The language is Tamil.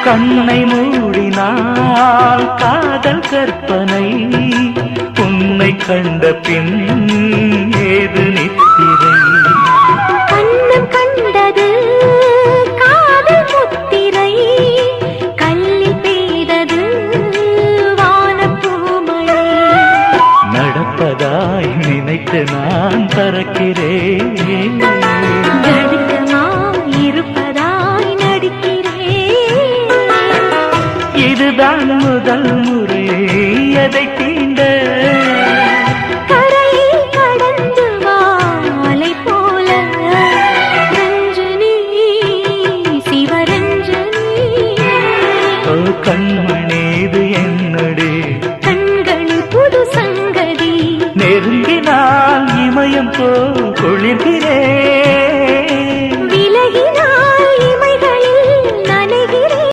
கண்ணை மூடினால் காதல் கற்பனை உன்னை கண்ட பின் ஏது நித்திரை கண்ணம் கண்டது காதல் முத்திரை கல்லில் பெய்தது வானப்பூமழை நடப்பதாய் நினைத்து நான் பறக்கிறேன் இருப்பதாய் நடிக்கிறேன் இதுதான் முதல் முறை எதை தீண்ட கரையை கடந்து வாலை போல ரஞ்சனி சிவரஞ்சனி கண்மணி